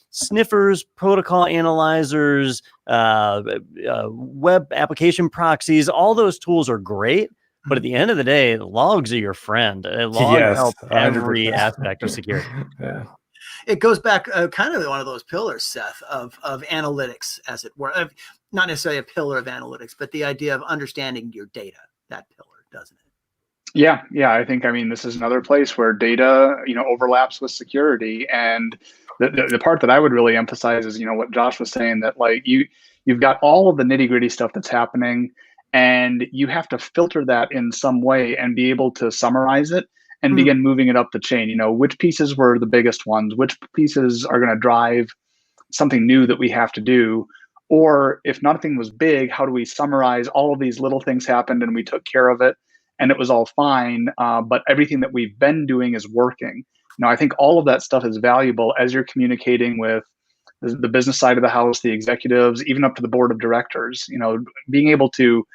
sniffers, protocol analyzers, web application proxies, all those tools are great. But at the end of the day, logs are your friend. Logs help 100%. every aspect of security. Yeah. It goes back kind of one of those pillars, Seth, of analytics, as it were. Not necessarily a pillar of analytics, but the idea of understanding your data, that pillar, doesn't it? Yeah. I think, this is another place where data, overlaps with security. And the part that I would really emphasize is, what Josh was saying, that like you've got all of the nitty gritty stuff that's happening, and you have to filter that in some way and be able to summarize it and begin moving it up the chain. Which pieces were the biggest ones, which pieces are going to drive something new that we have to do, or if nothing was big, how do we summarize all of these little things happened and we took care of it and it was all fine, but everything that we've been doing is working. I think all of that stuff is valuable as you're communicating with the business side of the house, the executives, even up to the board of directors. Being able to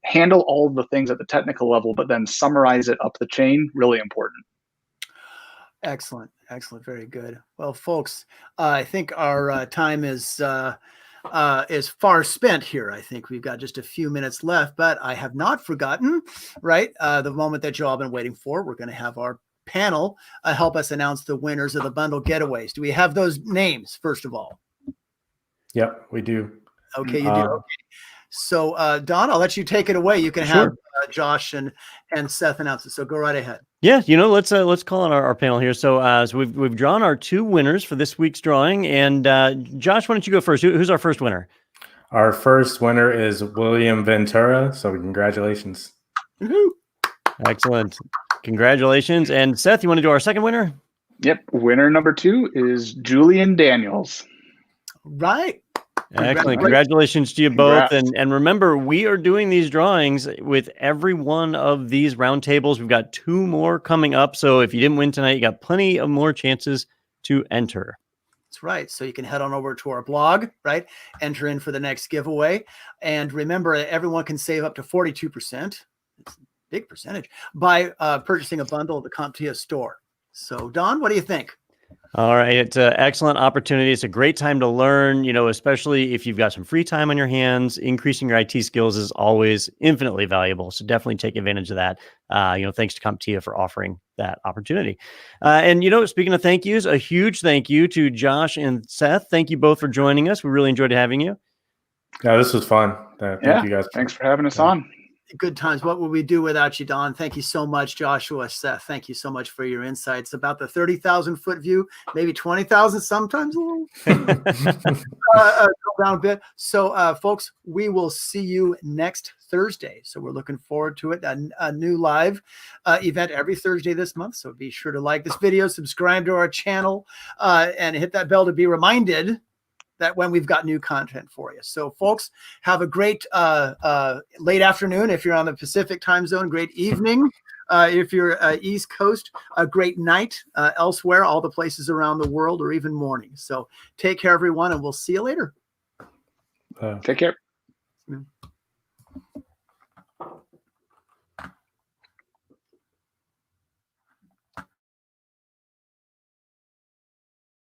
handle all of the things at the technical level, but then summarize it up the chain, really important. Excellent. Very good. Well, folks, I think our time is far spent here. I think we've got just a few minutes left, but I have not forgotten, right? The moment that you all been waiting for. We're going to have our panel help us announce the winners of the bundle getaways. Do we have those names, first of all? Yep, we do. Okay, you do. Okay. So, Don, I'll let you take it away. You can have Josh and Seth announce it. So go right ahead. Yeah, let's call on our panel here. So, we've drawn our two winners for this week's drawing. And Josh, why don't you go first? Who's our first winner? Our first winner is William Ventura. So congratulations. Woo-hoo. Excellent. Congratulations. And Seth, you want to do our second winner? Yep. Winner number 2 is Julian Daniels. Right. Excellent. Congratulations to you both. And remember, we are doing these drawings with every one of these roundtables. We've got 2 more coming up. So if you didn't win tonight, you got plenty of more chances to enter. That's right. So you can head on over to our blog, right? Enter in for the next giveaway. And remember, everyone can save up to 42%. It's a big percentage by purchasing a bundle at the CompTIA store. So Don, what do you think? All right. It's an excellent opportunity. It's a great time to learn, especially if you've got some free time on your hands. Increasing your IT skills is always infinitely valuable. So definitely take advantage of that. Thanks to CompTIA for offering that opportunity. And speaking of thank yous, a huge thank you to Josh and Seth. Thank you both for joining us. We really enjoyed having you. Yeah, this was fun. Thank you guys. Thanks for having us on. Good times. What would we do without you, Don? Thank you so much, Joshua. Seth, thank you so much for your insights about the 30,000 foot view, maybe 20,000 sometimes a little go down a bit. So folks, we will see you next Thursday. So we're looking forward to it. A new live event every Thursday this month. So be sure to like this video, subscribe to our channel, and hit that bell to be reminded that when we've got new content for you. So folks, have a great late afternoon if you're on the Pacific time zone, great evening if you're East Coast, a great night elsewhere, all the places around the world, or even morning. So take care, everyone, and we'll see you later. Take care.